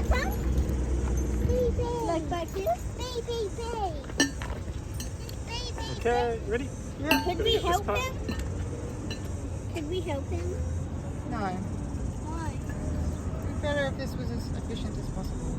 That one? Baby. Like back here? Baby. Okay, ready? Yeah. Could we help him? Could we help him? No. Why? It'd be better if this was as efficient as possible.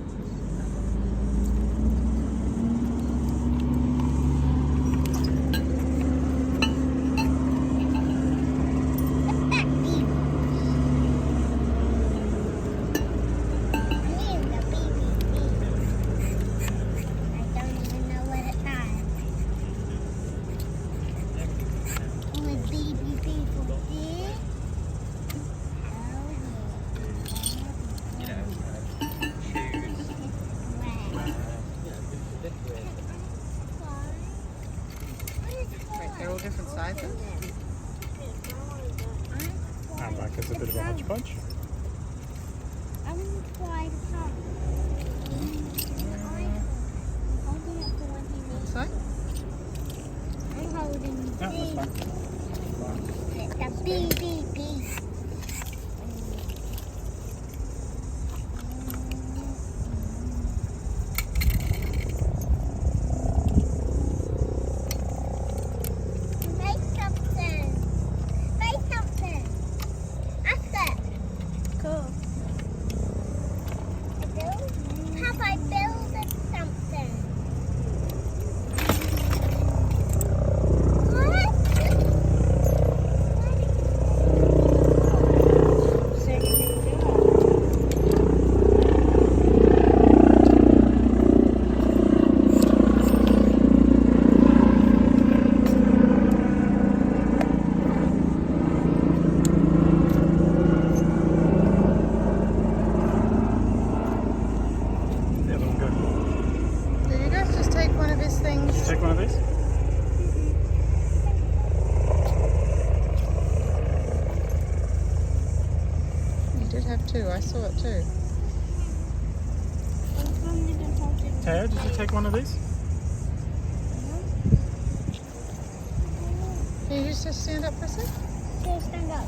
They're all different sizes. And like it's a bit of a hodgepodge. I want to try the top. I'm holding it for when he needs. So? I'm holding Yeah, that's fine. It's a BBB. Make something. Make something. Ask it. Cool. I build? How about building something? What? So you can do it. Yeah, let him go. Did you guys just take one of his things? Take one of these. You did have two. I saw it too. Taya, did you take one of these? Can you just stand up for a sec? Stand up.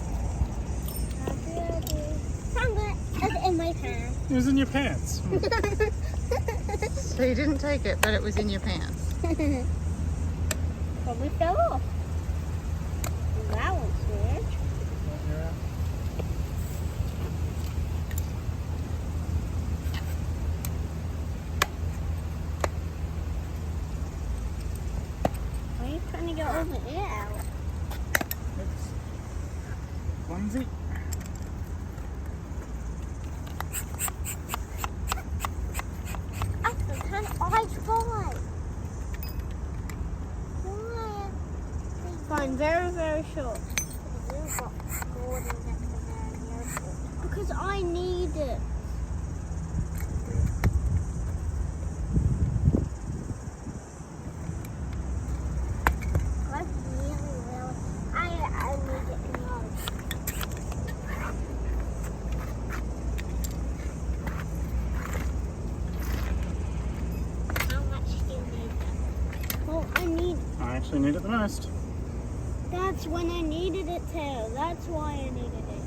Found it. It's in my pants. It was in your pants. So you didn't take it, but it was in your pants. Probably fell off. That one's weird. Why are you trying to get all the air out? Oops. Onesie. I can I try. Why? Fine, very, very short. Because I need it. I need it most. How much do you need? Well, I actually need it the most. that's when I needed it too. That's why I needed it.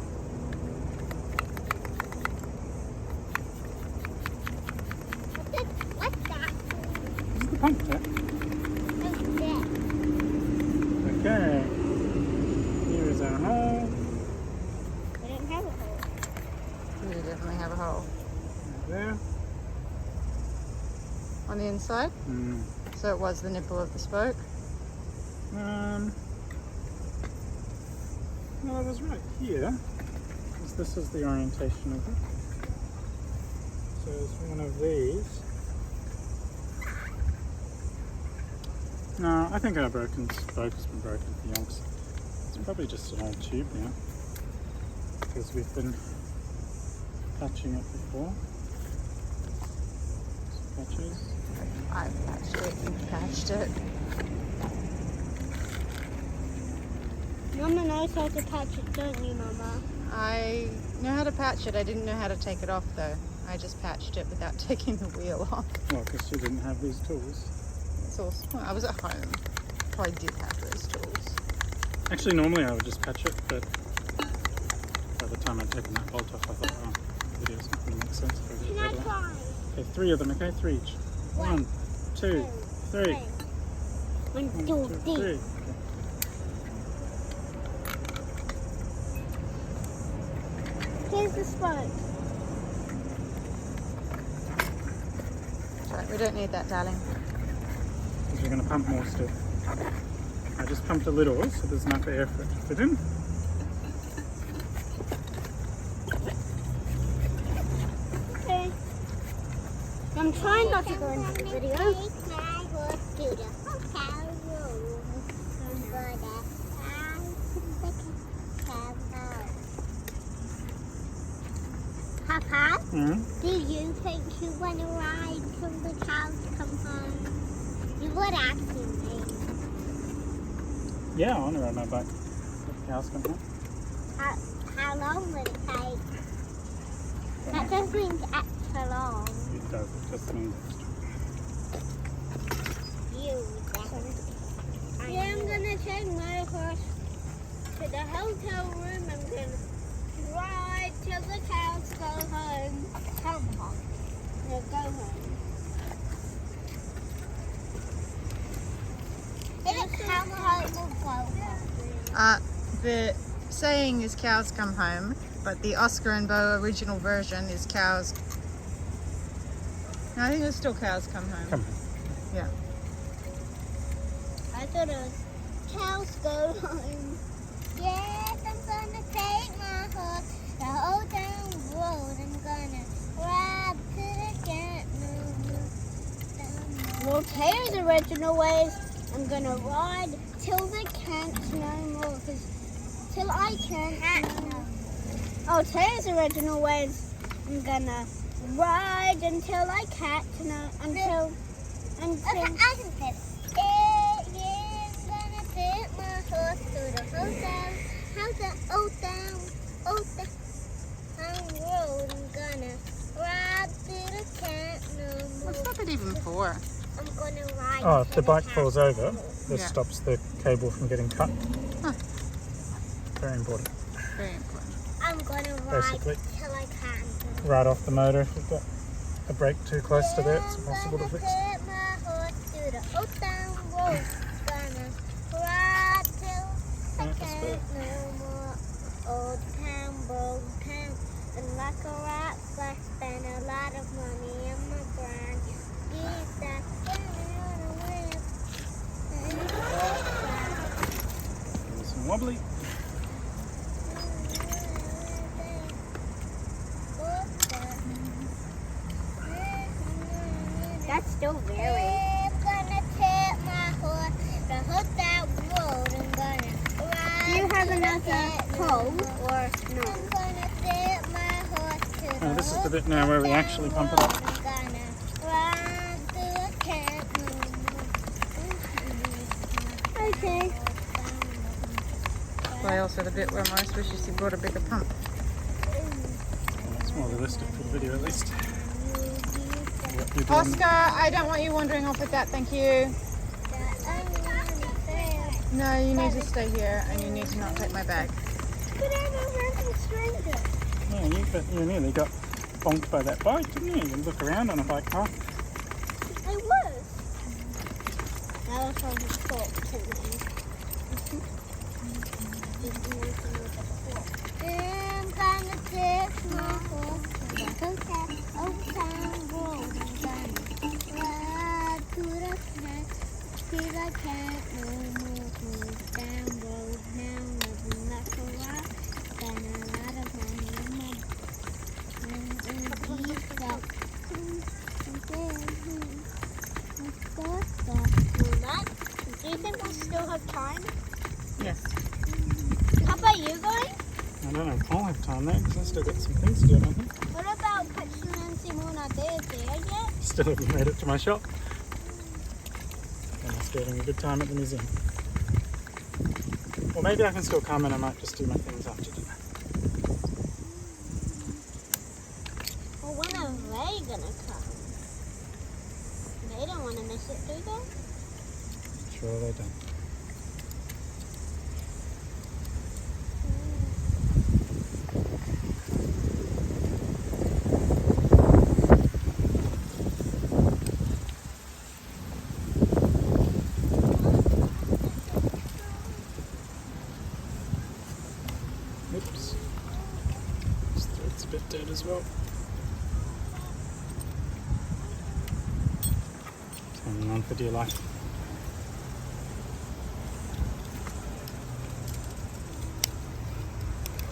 What's that? This is the puncture. What's that? Okay. Here is our hole. I didn't have a hole. You definitely have a hole. There. On the inside? Mm. So it was the nipple of the spoke. Well, it was right here. Because this is the orientation of it. So it's one of these. No, I think our spoke has been broken for yonks. It's probably just an old tube now. Because we've been patching it before. Some patches. I patched it. You patched it. Mama knows how to patch it, don't you, Mama? I know how to patch it. I didn't know how to take it off though. I just patched it without taking the wheel off. Well, because you didn't have these tools. It's also, well, I was at home. Probably did have those tools. Actually, normally I would just patch it, but by the time I'd taken that bolt off, I thought, oh, the video's not going to make sense for Can I it. try? Okay, 3 of them, okay? 3 each. 1, 2, 3. 1, 1, 2, 2, 3. 3. Okay. Here's the spoke. Right, we don't need that, darling. Because we're going to pump more still. I just pumped a little so there's enough air for it to fit in. Okay. I'm trying not to go into the video. Papa, do you think you want to ride till the cows come home? You would actually me. Yeah, I want to ride my bike. If the cows come home. How long will it take? That just means extra long. It does, it just means Yeah, I'm gonna take my horse to the hotel room. I'm gonna ride till the cows go home. Come home. No, go home. If it come home, we'll go home. The saying is cows come home, but the Oscar and Bo original version is cows. No, I think it's still cows come home. come home. Yeah. I thought it was cows go home. Yes, I'm gonna take my horse the whole down road. I'm gonna ride to the camp. Well, Taylor's original ways, I'm gonna ride till the can't no more. Cause till I can't no more. Oh, Taylor's original ways, I'm gonna ride until I can't no until. Okay, I can fit. Yeah, I'm gonna take my horse to the hotel. Old down road. I'm gonna ride to the camp no more. What's that bit even for? I'm gonna ride. Oh, if to the bike falls camp. over, this Yeah. stops the cable from getting cut. Huh. Very important. Very important. I'm gonna ride Basically. till I can't. Right off the motor, if you've got a brake too close to there, it's impossible to fix. I'm gonna take my horse to the old town road. Gonna ride till I Yeah, that's can't better. no more. Old town, broke town, and like a rat, I spent a lot of money on my brand. Get that down the whip. Nice and wobbly. That's still very. I'm gonna take my horse to hotel road. I'm gonna ride. Do you have another pole or no? I'm gonna take my horse to the Oh, this is the bit now where we actually pump it up. I'm gonna ride to the camp. Okay. Well, also the bit where Maurice wishes he brought a bigger pump. It's more realistic for the video at least. What you're doing. Oscar, I don't want you wandering off with that, thank you. No, you need to stay here and you need to not take my bag. But I'm a random stranger. Yeah, you nearly got bonked by that bike, didn't you? You look around on a bike path. I was. That was from his fault to me. I'm gonna take my horse to the hotel, old town road. I'm gonna ride to the camp till I can't no more. Old town road now, living like a rock. Spend a lot of money on my do you think we still have time? Yes. How about you going? I don't know, I'll have time there because I still got some things to do, don't think. What about Patricia and Simona? They're there yet? Still haven't made it to my shop. I must be having a good time at the museum. Or maybe I can still come and I might just do my things after dinner. Well, when are they gonna come? They don't want to miss it, do they? Sure they don't. a bit dead as well. What's going on for dear life?